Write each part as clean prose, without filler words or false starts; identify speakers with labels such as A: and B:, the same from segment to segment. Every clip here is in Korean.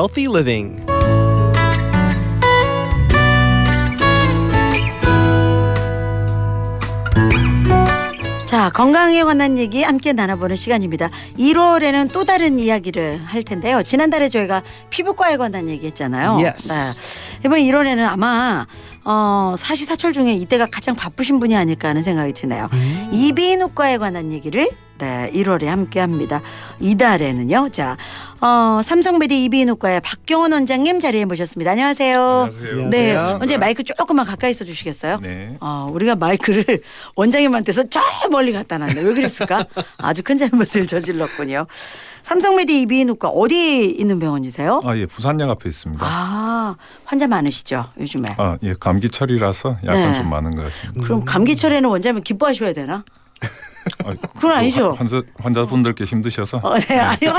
A: healthy living.
B: 자, 건강에 관한 얘기 함께 나눠보는 시간입니다. 1월에는 또 다른 이야기를 할 텐데요. 지난달에 저희가 피부과에 관한 얘기 했잖아요.
A: Yes.
B: 네. 이번 1월에는 아마 사시사철 중에 이때가 가장 바쁘신 분이 아닐까 하는 생각이 드네요. 이비인후과에 관한 얘기를 1월에 함께 합니다. 이달에는요. 자, 삼성메디 이비인후과의 박경원 원장님 자리에 모셨습니다. 안녕하세요.
C: 안녕하세요.
B: 네.
A: 안녕하세요.
B: 언제 마이크 조금만 가까이 써 주시겠어요?
C: 네.
B: 우리가 마이크를 원장님한테서 저 멀리 갖다 놨네. 왜 그랬을까? 아주 큰 잘못을 저질렀군요. 삼성메디 이비인후과 어디 있는 병원이세요?
C: 예, 부산역 앞에 있습니다.
B: 환자 많으시죠, 요즘에?
C: 예, 감기철이라서 약간
B: 네.
C: 좀 많은 것 같습니다.
B: 그럼 감기철에는 원장님 기뻐하셔야 되나? 그건 아니죠.
C: 환자분들께 힘드셔서.
B: 네, 아니요.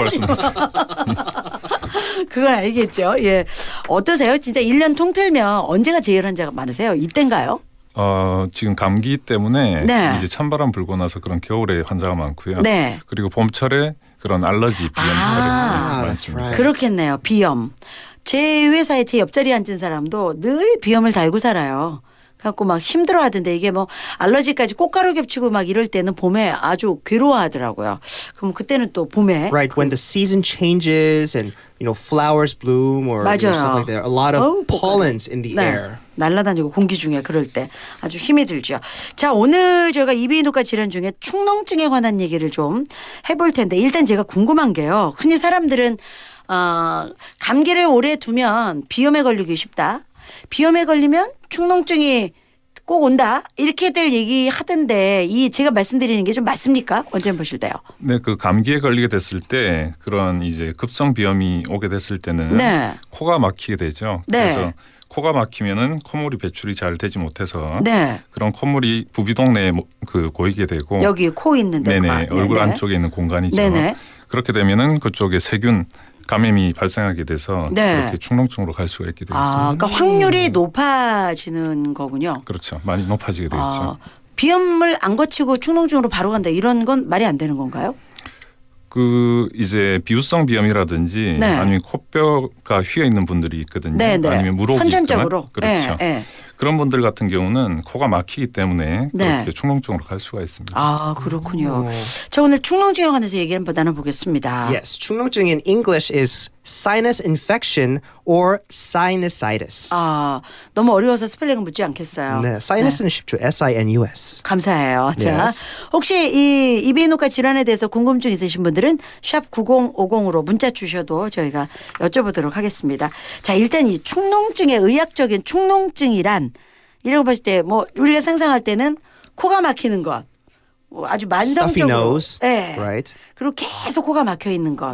B: 그건 알겠죠. 예. 어떠세요? 진짜 1년 통틀면 언제가 제일 환자가 많으세요? 이때인가요?
C: 지금 감기 때문에
B: 네.
C: 이제 찬바람 불고 나서 그런 겨울에 환자가 많고요.
B: 네.
C: 그리고 봄철에 그런 알러지 비염철이
A: that's
C: 많습니다.
A: right.
B: 그렇겠네요. 비염. 제 회사에 제 옆자리에 앉은 사람도 늘 비염을 달고 살아요. 그래갖고 막 힘들어 하던데 이게 뭐 알러지까지 꽃가루 겹치고 막 이럴 때는 봄에 아주 괴로워하더라고요. 그럼 그때는 또 봄에
A: Right, when the season changes and flowers bloom or
B: 맞아요.
A: stuff like that. A lot of
B: 꽃가루.
A: pollens in the
B: 네.
A: air.
B: 날아다니고 공기 중에 그럴 때 아주 힘이 들죠. 자, 오늘 저희가 이비인후과 질환 중에 축농증에 관한 얘기를 좀 해볼 텐데 일단 제가 궁금한 게요. 흔히 사람들은 감기를 오래 두면 비염에 걸리기 쉽다. 비염에 걸리면 축농증이 꼭 온다. 이렇게들 얘기하던데 이 제가 말씀드리는 게 좀 맞습니까? 언제 보실 때요?
C: 네, 그 감기에 걸리게 됐을 때 그런 이제 급성 비염이 오게 됐을 때는
B: 네.
C: 코가 막히게 되죠.
B: 네.
C: 그래서 코가 막히면은 콧물이 배출이 잘 되지 못해서
B: 네.
C: 그런 콧물이 부비동 내에 고이게 되고
B: 여기 코 있는데
C: 네네
B: 그만.
C: 얼굴
B: 네네.
C: 안쪽에 있는 공간이죠.
B: 네네.
C: 그렇게 되면은 그쪽에 세균 감염이 발생하게 돼서
B: 네.
C: 그렇게 축농증으로 갈 수가 있게 되겠습니다.
B: 그러니까 확률이 높아지는 거군요.
C: 그렇죠. 많이 높아지게 되겠죠.
B: 비염을 안 거치고 축농증으로 바로 간다 이런 건 말이 안 되는 건가요?
C: 그 이제 비우성 비염이라든지
B: 네.
C: 아니면 코뼈가 휘어 있는 분들이 있거든요.
B: 네네.
C: 아니면 물혹이
B: 선천적으로.
C: 있거나 그렇죠.
B: 네, 네.
C: 그런 분들 같은 경우는 코가 막히기 때문에
B: 네.
C: 그렇게 축농증으로 갈 수가 있습니다.
B: 그렇군요. 자, 오늘 축농증에 관해서 얘기 한번 나눠보겠습니다.
A: Yes, 축농증 in English is sinus infection or sinusitis.
B: 너무 어려워서 스펠링은 묻지 않겠어요.
A: 네, sinus는 쉽죠. S-I-N-U-S.
B: 감사해요. 자,
A: Yes.
B: 혹시 이 이비인후과 질환에 대해서 궁금증 있으신 분들은 샵 9050으로 문자 주셔도 저희가 여쭤보도록 하겠습니다. 자, 일단 이 축농증의 의학적인 축농증이란 이런 거 봤을 때 뭐 우리가 상상할 때는 코가 막히는 것, 뭐 아주
A: Stuffy
B: 만성적으로,
A: nose,
B: 네.
A: right?
B: 그리고 계속 코가 막혀 있는 것,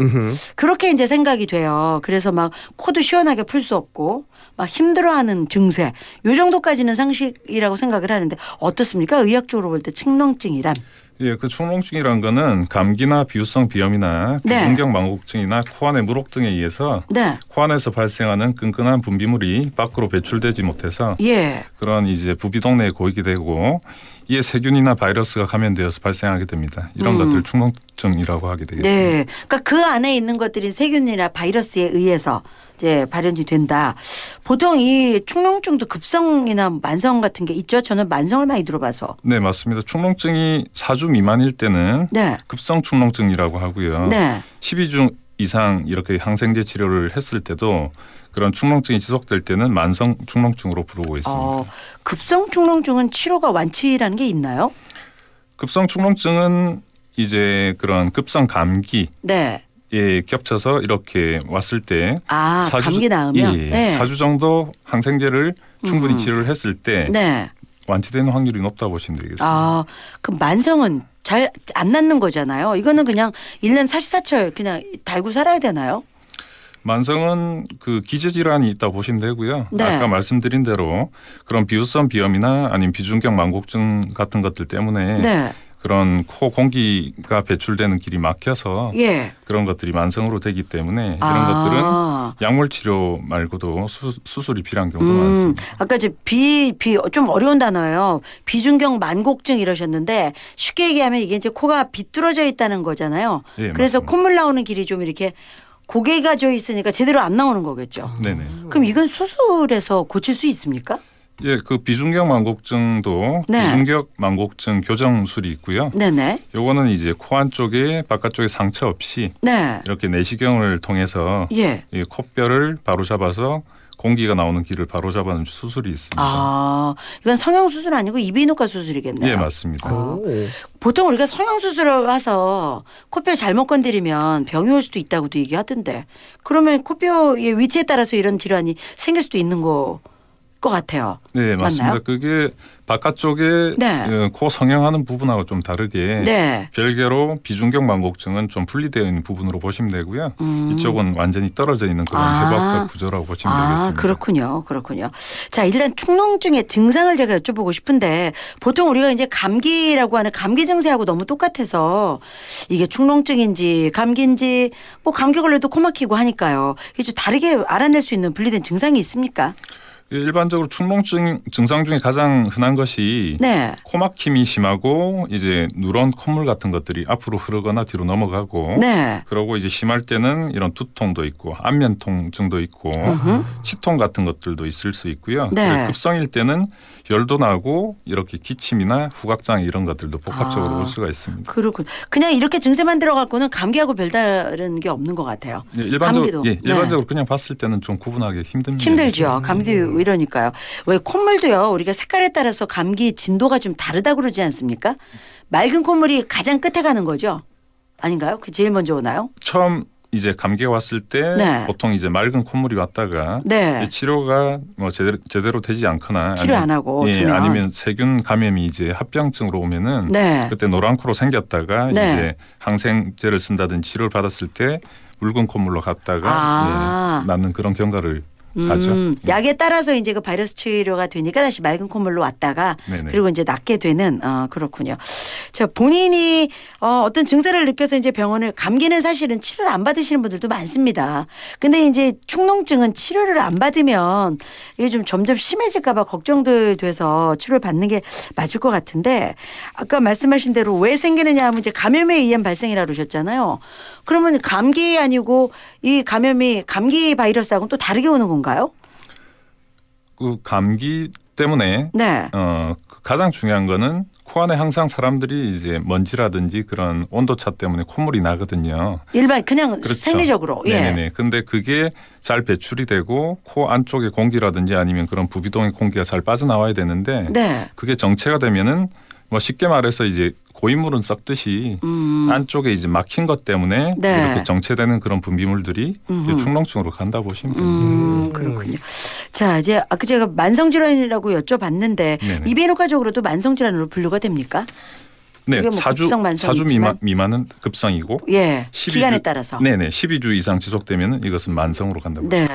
B: 그렇게 이제 생각이 돼요. 그래서 막 코도 시원하게 풀 수 없고 막 힘들어하는 증세, 요 정도까지는 상식이라고 생각을 하는데 어떻습니까? 의학적으로 볼 때 축농증이란?
C: 예, 그 축농증이란 거는 감기나 비우성 비염이나
B: 네.
C: 비중격 망곡증이나 코 안의 물혹 등에 의해서
B: 네,
C: 코 안에서 발생하는 끈끈한 분비물이 밖으로 배출되지 못해서
B: 예.
C: 그런 이제 부비동 내에 고이게 되고 이에 세균이나 바이러스가 감염되어서 발생하게 됩니다. 이런 것들을 축농증이라고 하게 되겠습니다.
B: 네. 그러니까 그 안에 있는 것들이 세균이나 바이러스에 의해서 이제 발현이 된다. 보통 이 축농증도 급성이나 만성 같은 게 있죠. 저는 만성을 많이 들어봐서.
C: 네, 맞습니다. 축농증이 4주 미만일 때는
B: 네.
C: 급성 축농증이라고 하고요.
B: 네.
C: 12주 이상 이렇게 항생제 치료를 했을 때도 그런 축농증이 지속될 때는 만성 축농증으로 부르고 있습니다.
B: 급성 축농증은 치료가 완치라는 게 있나요?
C: 급성 축농증은 이제 그런 급성 감기에
B: 네.
C: 겹쳐서 이렇게 왔을 때
B: 감기 나으면?
C: 예,
B: 네.
C: 4주 정도 항생제를 충분히 치료를 했을 때
B: 네.
C: 완치되는 확률이 높다고 보시면 되겠습니다.
B: 그럼 만성은 잘 안 낫는 거잖아요. 이거는 그냥 1년 사시사철 그냥 달고 살아야 되나요?
C: 만성은 그 기저질환이 있다고 보시면 되고요.
B: 네.
C: 아까 말씀드린 대로 그런 비우성 비염이나 아니면 비중격 망곡증 같은 것들 때문에
B: 네.
C: 그런 코 공기가 배출되는 길이 막혀서
B: 예.
C: 그런 것들이 만성으로 되기 때문에 이런 것들은 약물 치료 말고도 수술이 필요한 경우도 많습니다.
B: 아까 이제 좀 어려운 단어예요. 비중격 만곡증 이러셨는데 쉽게 얘기하면 이게 이제 코가 비뚤어져 있다는 거잖아요.
C: 예,
B: 그래서
C: 맞습니다.
B: 콧물 나오는 길이 좀 이렇게 고개가 져 있으니까 제대로 안 나오는 거겠죠.
C: 네네.
B: 그럼 이건 수술해서 고칠 수 있습니까?
C: 예, 그 비중격 망곡증도
B: 네.
C: 비중격 망곡증 교정술이 있고요.
B: 네네.
C: 요거는 이제 코 안쪽에 바깥쪽에 상처 없이
B: 네.
C: 이렇게 내시경을 통해서
B: 예.
C: 이 콧뼈를 바로 잡아서 공기가 나오는 길을 바로 잡아는 수술이 있습니다.
B: 아, 이건 성형 수술 아니고 이비인후과 수술이겠네요.
C: 예, 맞습니다.
A: 오.
B: 보통 우리가 성형 수술을 해서 코뼈 잘못 건드리면 병이 올 수도 있다고도 얘기하던데 그러면 코뼈의 위치에 따라서 이런 질환이 생길 수도 있는 것 같아요.
C: 네, 맞습니다.
B: 맞나요?
C: 그게 바깥쪽에
B: 네.
C: 코 성형하는 부분하고 좀 다르게
B: 네.
C: 별개로 비중격 망곡증은 좀 분리되어 있는 부분으로 보시면 되고요. 이쪽은 완전히 떨어져 있는 그런
B: 아.
C: 해부학적 구조라고 보시면 되겠습니다.
B: 그렇군요. 그렇군요. 자, 일단 축농증의 증상을 제가 여쭤보고 싶은데 보통 우리가 이제 감기라고 하는 감기 증세하고 너무 똑같아서 이게 축농증인지 감기인지 뭐 감기 걸려도 코 막히고 하니까요. 이게 좀 다르게 알아낼 수 있는 분리된 증상이 있습니까?
C: 일반적으로 축농증 증상 중에 가장 흔한 것이
B: 네.
C: 코막힘이 심하고 이제 누런 콧물 같은 것들이 앞으로 흐르거나 뒤로 넘어가고
B: 네.
C: 그러고 이제 심할 때는 이런 두통도 있고 안면 통증도 있고 치통 같은 것들도 있을 수 있고요.
B: 네.
C: 그리고 급성일 때는 열도 나고 이렇게 기침이나 후각장 이런 것들도 복합적으로 올 수가 있습니다.
B: 그렇군. 그냥 이렇게 증세만 들어갖고는 감기하고 별다른 게 없는 것 같아요.
C: 예, 일반적으로
B: 감기도. 네.
C: 일반적으로 그냥 봤을 때는 좀 구분하기 힘듭니다.
B: 힘들죠. 감기도 이러니까요. 왜 콧물도요. 우리가 색깔에 따라서 감기 진도가 좀 다르다고 그러지 않습니까? 맑은 콧물이 가장 끝에 가는 거죠. 아닌가요? 그 제일 먼저 오나요?
C: 처음 이제 감기가 왔을 때
B: 네.
C: 보통 이제 맑은 콧물이 왔다가
B: 네.
C: 치료가 뭐 제대로 되지 않거나
B: 치료 안 하고
C: 예,
B: 두면.
C: 아니면 세균 감염이 이제 합병증으로 오면은
B: 네.
C: 그때 노란 코로 생겼다가
B: 네.
C: 이제 항생제를 쓴다든지 치료를 받았을 때 묽은 콧물로 갔다가
B: 아.
C: 낫는 그런 경과를 하죠.
B: 약에 따라서 이제 그 바이러스 치료가 되니까 다시 맑은 콧물로 왔다가
C: 네네.
B: 그리고 이제 낫게 되는 그렇군요. 자, 본인이 어떤 증세를 느껴서 이제 병원을 감기는 사실은 치료를 안 받으시는 분들도 많습니다. 근데 이제 축농증은 치료를 안 받으면 이게 좀 점점 심해질까 봐 걱정들 돼서 치료를 받는 게 맞을 것 같은데 아까 말씀하신 대로 왜 생기느냐 하면 이제 감염에 의한 발생이라고 그러셨잖아요. 그러면 감기 아니고 이 감염이 감기 바이러스하고는 또 다르게 오는 건가요?
C: 그 감기 때문에
B: 네.
C: 그 가장 중요한 거는 코 안에 항상 사람들이 이제 먼지라든지 그런 온도차 때문에 콧물이 나거든요.
B: 일반 그냥
C: 그렇죠.
B: 생리적으로. 예.
C: 네네네. 근데 그게 잘 배출이 되고 코 안쪽에 공기라든지 아니면 그런 부비동의 공기가 잘 빠져나와야 되는데
B: 네.
C: 그게 정체가 되면은 뭐 쉽게 말해서 이제 고인물은 썩듯이 안쪽에 이제 막힌 것 때문에
B: 네.
C: 이렇게 정체되는 그런 분비물들이 이제 축농증으로 간다 보시면 됩니다.
B: 그렇군요. 자, 이제 아까 제가 만성질환이라고 여쭤봤는데
C: 네네.
B: 이비인후과적으로도 만성질환으로 분류가 됩니까?
C: 네,
B: 이게 뭐 급성 만성이
C: 사주
B: 있지만.
C: 미만은 급성이고
B: 예.
C: 12주
B: 기간에 따라서.
C: 네네 12주 이상 지속되면 이것은 만성으로 간다고.
B: 네.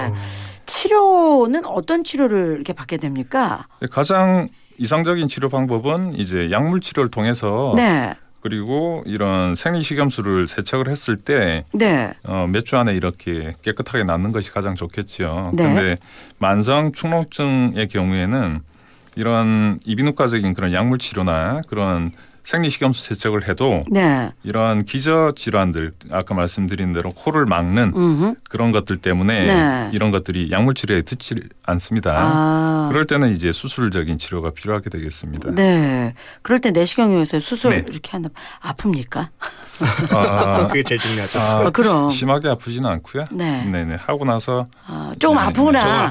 B: 치료는 어떤 치료를 이렇게 받게 됩니까?
C: 가장 이상적인 치료 방법은 이제 약물 치료를 통해서
B: 네.
C: 그리고 이런 생리식염수를 세척을 했을 때
B: 네.
C: 몇 주 안에 이렇게 깨끗하게 낫는 것이 가장 좋겠죠.
B: 네.
C: 그런데 만성 축농증의 경우에는 이런 이비인후과적인 그런 약물 치료나 그런 생리식염수 세척을 해도
B: 네.
C: 이러한 기저 질환들 아까 말씀드린 대로 코를 막는 그런 것들 때문에
B: 네.
C: 이런 것들이 약물 치료에 듣지 않습니다.
B: 아.
C: 그럴 때는 이제 수술적인 치료가 필요하게 되겠습니다.
B: 네. 그럴 때 내시경에서 수술
C: 네.
B: 이렇게 한다. 아픕니까?
A: 그게 제일 중요하죠.
B: 그럼.
C: 심하게 아프지는 않고요.
B: 네.
C: 네네 하고 나서
B: 조금
C: 네,
B: 아프구나.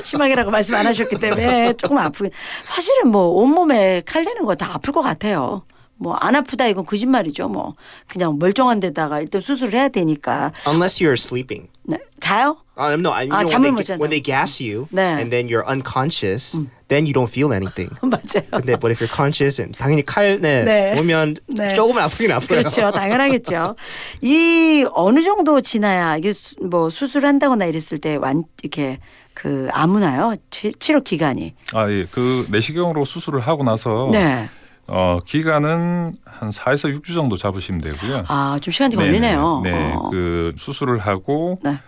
B: 심하게라고 말씀 안 하셨기 때문에 조금 아프긴. 사실은 뭐 온몸에 칼 대는 거 다 아플 것 같아요. 뭐 안 아프다 이건 거짓말이죠. 뭐 그냥 멀쩡한 데다가 일단 수술을 해야 되니까.
A: Unless you're sleeping.
B: 네. 자요?
A: No, I mean
B: 잠을 못 잔다.
A: when they gas you
B: 네.
A: and then you're unconscious, then you don't feel anything.
B: 맞아요.
A: 근데 but if you're conscious, and 당연히 칼
B: 네.
A: 오면
B: 네.
A: 조금 아프긴 아파요.
B: 그렇죠. 당연하겠죠. 이 어느 정도 지나야 이게 뭐 수술한다거나 이랬을 때 이렇게 그 아무나요? 치료 기간이.
C: 예. 그 내시경으로 수술을 하고 나서
B: 네.
C: 기간은 한 4에서 6주 정도 잡으시면 되고요.
B: 좀 시간이 걸리네요.
C: 네, 그 수술을 하고
B: 네.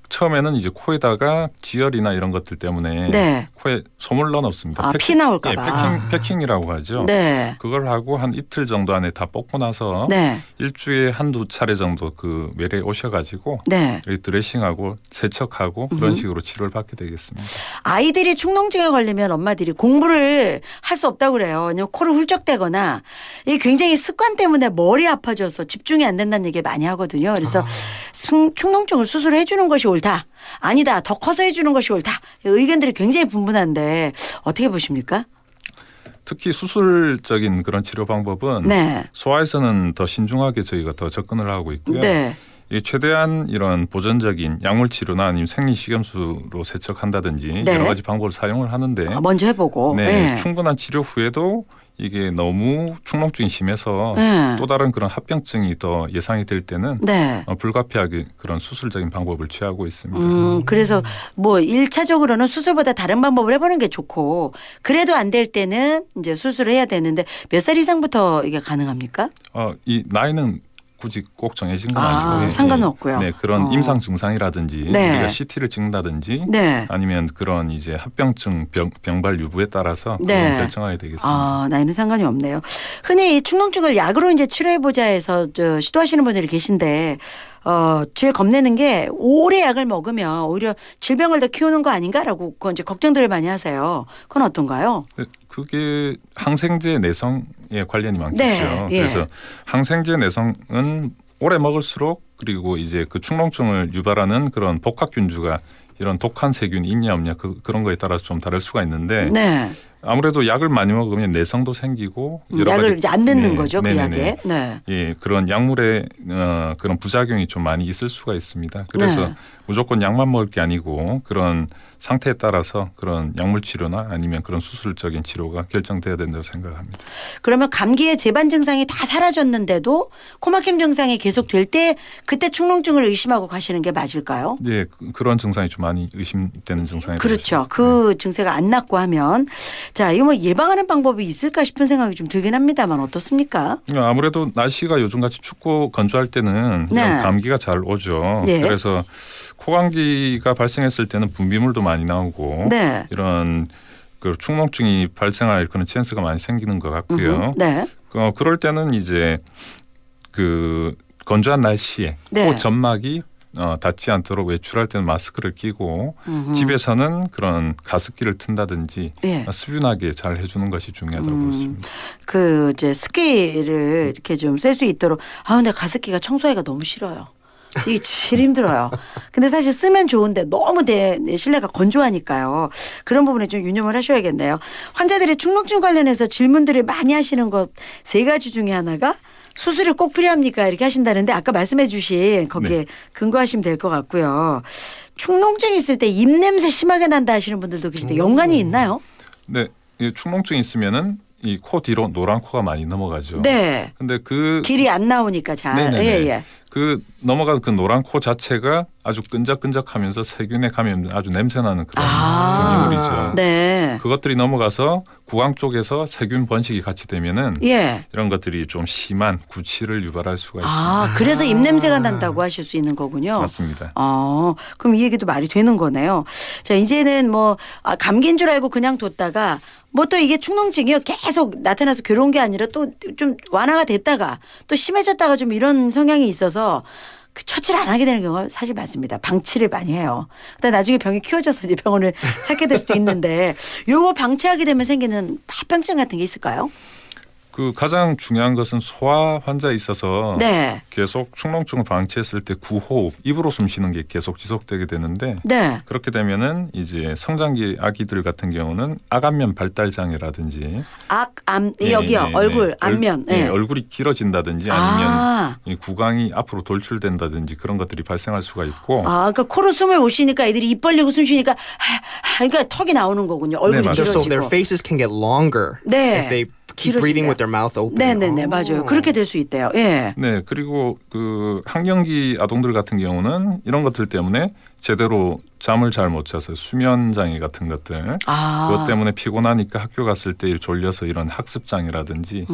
C: 처음에는 이제 코에다가 지혈이나 이런 것들 때문에
B: 네.
C: 코에 솜을 넣어놓습니다.
B: 아, 피 나올까
C: 예,
B: 봐.
C: 패킹이라고 하죠.
B: 네.
C: 그걸 하고 한 이틀 정도 안에 다 뽑고 나서
B: 네.
C: 일주일에 한두 차례 정도 그 외래에 오셔가지고
B: 네.
C: 여기 드레싱하고 세척하고 그런 식으로 치료를 받게 되겠습니다.
B: 아이들이 축농증에 걸리면 엄마들이 공부를 할 수 없다고 그래요. 왜냐면 코를 훌쩍대거나 이게 굉장히 습관 때문에 머리 아파져서 집중이 안 된다는 얘기 많이 하거든요. 그래서 축농증을 수술해 주는 것이 옳다. 아니다. 더 커서 해주는 것이 옳다. 의견들이 굉장히 분분한데 어떻게 보십니까?
C: 특히 수술적인 그런 치료 방법은
B: 네.
C: 소아에서는 더 신중하게 저희가 더 접근을 하고 있고요.
B: 네.
C: 이 최대한 이런 보존적인 약물 치료나 아니면 생리식염수로 세척한다든지
B: 네.
C: 여러 가지 방법을 사용을 하는데
B: 먼저 해보고.
C: 네,
B: 네.
C: 충분한 치료 후에도 이게 너무 축농증이 심해서
B: 네.
C: 또 다른 그런 합병증이 더 예상이 될 때는
B: 네.
C: 불가피하게 그런 수술적인 방법을 취하고 있습니다.
B: 그래서 뭐 1차적으로는 수술보다 다른 방법을 해보는 게 좋고 그래도 안 될 때는 이제 수술을 해야 되는데 몇 살 이상부터 이게 가능합니까?
C: 이 나이는 굳이 꼭 정해진 건
B: 아,
C: 아니고요.
B: 상관은 없고요.
C: 네, 그런 임상 증상이라든지
B: 네.
C: 우리가 CT를 찍는다든지
B: 네.
C: 아니면 그런 이제 합병증 병발 유무에 따라서
B: 네.
C: 그건 결정하게 되겠습니다.
B: 아, 나이는 상관이 없네요. 흔히 축농증을 약으로 이제 치료해보자 해서 시도하시는 분들이 계신데 제일 겁내는 게 오래 약을 먹으면 오히려 질병을 더 키우는 거 아닌가라고 그건 이제 걱정들을 많이 하세요. 그건 어떤가요?
C: 네, 그게 항생제 내성에 관련이 많겠죠.
B: 네, 예.
C: 그래서 항생제 내성은 오래 먹을수록 그리고 이제 그 축농증을 유발하는 그런 복합균주가 이런 독한 세균이 있냐 없냐 그런 거에 따라서 좀 다를 수가 있는데
B: 네.
C: 아무래도 약을 많이 먹으면 내성도 생기고 여러
B: 약을
C: 가지
B: 이제 안 듣는
C: 네,
B: 거죠, 그
C: 네네네.
B: 약에. 네.
C: 예, 그런 약물의 그런 부작용이 좀 많이 있을 수가 있습니다. 그래서
B: 네.
C: 무조건 약만 먹을 게 아니고 그런 상태에 따라서 그런 약물 치료나 아니면 그런 수술적인 치료가 결정돼야 된다고 생각합니다.
B: 그러면 감기의 재반 증상이 다 사라졌는데도 코막힘 증상이 계속 될 때 그때 축농증을 의심하고 가시는 게 맞을까요?
C: 네, 그런 증상이 좀 많이 의심되는 증상이
B: 그렇죠.
C: 되겠습니다.
B: 그 증세가 안 낫고 하면 자, 이거 뭐 예방하는 방법이 있을까 싶은 생각이 좀 들긴 합니다만 어떻습니까?
C: 아무래도 날씨가 요즘같이 춥고 건조할 때는
B: 네.
C: 이런 감기가 잘 오죠.
B: 예.
C: 그래서 코감기가 발생했을 때는 분비물도 많이 나오고
B: 네.
C: 이런 그 축농증이 발생할 그런 찬스가 많이 생기는 것 같고요.
B: 네.
C: 그럴 때는 이제 그 건조한 날씨에
B: 네.
C: 코 점막이 닿지 않도록 외출할 때는 마스크를 끼고 집에서는 그런 가습기를 튼다든지
B: 예.
C: 수분하게 잘 해주는 것이 중요하다고 보습니다.
B: 그 이제 습기를 이렇게 좀 쐴 수 있도록 근데 가습기가 청소하기가 너무 싫어요. 이게 제일 힘들어요. 근데 사실 쓰면 좋은데 너무 실내가 건조하니까요. 그런 부분에 좀 유념을 하셔야겠네요. 환자들의 축농증 관련해서 질문들을 많이 하시는 것 3가지 중에 하나가 수술이 꼭 필요합니까? 이렇게 하신다는데 아까 말씀해 주신 거기에
C: 네.
B: 근거하시면 될 것 같고요. 축농증 있을 때 입냄새 심하게 난다 하시는 분들도 계신데 연관이 있나요?
C: 네, 이 축농증 있으면은 이 코 뒤로 노란 코가 많이 넘어가죠.
B: 네.
C: 근데 그
B: 길이 안 나오니까 잘.
C: 네네네.
B: 예, 예.
C: 그 넘어간 그 노란 코 자체가 아주 끈적끈적하면서 세균에 감염 아주 냄새나는 그런 분유물이죠.
B: 네.
C: 그것들이 넘어가서 구강 쪽에서 세균 번식이 같이 되면은
B: 예.
C: 이런 것들이 좀 심한 구취를 유발할 수가 있습니다.
B: 그래서 입냄새가 난다고 하실 수 있는 거군요.
C: 맞습니다.
B: 그럼 이 얘기도 말이 되는 거네요. 자, 이제는 뭐 감기인 줄 알고 그냥 뒀다가 뭐 또 이게 축농증이요 계속 나타나서 괴로운 게 아니라 또 좀 완화가 됐다가 또 심해졌다가 좀 이런 성향이 있어서 그 처치를 안 하게 되는 경우가 사실 많습니다. 방치를 많이 해요. 그러다 나중에 병이 키워져서 이제 병원을 찾게 될 수도 있는데 요거 방치하게 되면 생기는 합병증 같은 게 있을까요?
C: 그 가장 중요한 것은 소아 환자에 있어서
B: 네.
C: 계속 축농증을 방치했을 때 구호흡, 입으로 숨 쉬는 게 계속 지속되게 되는데
B: 네.
C: 그렇게 되면은 이제 성장기 아기들 같은 경우는 악안면 발달 장애라든지
B: 여기요. 얼굴, 안면. 네.
C: 얼굴이 길어진다든지 아니면 이 구강이 앞으로 돌출된다든지 그런 것들이 발생할 수가 있고
B: 그러니까 코로 숨을 못 쉬니까 애들이 입 벌리고 숨 쉬니까 그러니까 턱이 나오는 거군요. 얼굴이
C: 네, 맞아요.
B: 길어지고.
A: So their faces can get longer
B: 네.
A: if they keep breathing
B: 길어진대요.
A: with their mouth open.
B: 네네네 맞아요. 그렇게 될 수 있대요. 예.
C: 네, 그리고 그 학령기 아동들 같은 경우는 이런 것들 때문에 제대로 잠을 잘 못 자서 수면 장애 같은 것들 그것 때문에 피곤하니까 학교 갔을 때 졸려서 이런 학습 장애라든지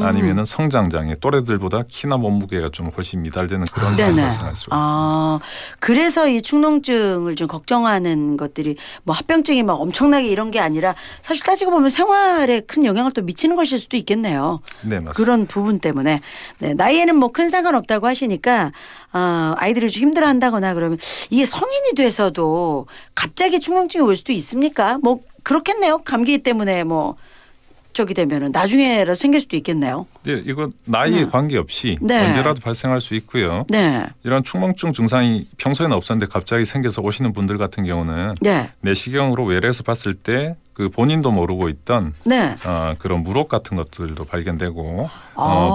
C: 아니면은 성장 장애 또래들보다 키나 몸무게가 좀 훨씬 미달되는 그런 상황이 발생할 수가 있습니다.
B: 그래서 이 축농증을 좀 걱정하는 것들이 뭐 합병증이 막 엄청나게 이런 게 아니라 사실 따지고 보면 생활에 큰 영향을 또 미치는 것일 수도 있겠네요.
C: 네, 맞습니다.
B: 그런 부분 때문에 네, 나이에는 뭐 큰 상관없다고 하시니까 아이들이 좀 힘들어한다거나 그러면 이게 성인이 돼서도 갑자기 축농증이 올 수도 있습니까? 뭐 그렇겠네요. 감기 때문에 뭐 저기 되면은 나중에라도 생길 수도 있겠네요.
C: 네, 이거 나이에 관계없이
B: 네.
C: 언제라도 발생할 수 있고요.
B: 네.
C: 이런 축농증 증상이 평소에는 없었는데 갑자기 생겨서 오시는 분들 같은 경우는
B: 네.
C: 내시경으로 외래에서 봤을 때 그 본인도 모르고 있던
B: 네.
C: 그런 물혹 같은 것들도 발견되고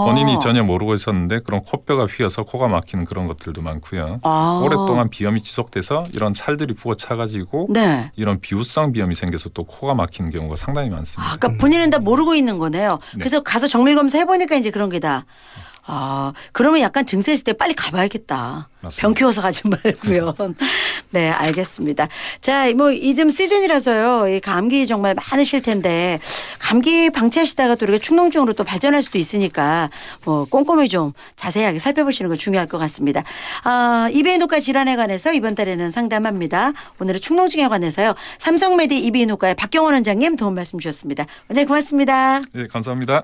C: 본인이 전혀 모르고 있었는데 그런 코뼈가 휘어서 코가 막히는 그런 것들도 많고요. 오랫동안 비염이 지속돼서 이런 찰들이 부어 차가지고
B: 네.
C: 이런 비우성 비염이 생겨서 또 코가 막히는 경우가 상당히 많습니다.
B: 그러니까 본인은 다 모르고 있는 거네요.
C: 네.
B: 그래서 가서 정밀 검사 해보니까 이제 그런 게 다. 그러면 약간 증세 있을 때 빨리 가봐야겠다.
C: 맞습니다.
B: 병 키워서 가지 말고요. 네, 알겠습니다. 자, 뭐 이즘 시즌이라서요. 이 감기 정말 많으실 텐데 감기 방치하시다가 또 이렇게 축농증으로 또 발전할 수도 있으니까 뭐 꼼꼼히 좀 자세하게 살펴보시는 거 중요할 것 같습니다. 이비인후과 질환에 관해서 이번 달에는 상담합니다. 오늘은 축농증에 관해서요. 삼성메디 이비인후과의 박경원 원장님 도움 말씀 주셨습니다. 원장님 고맙습니다.
C: 네, 감사합니다.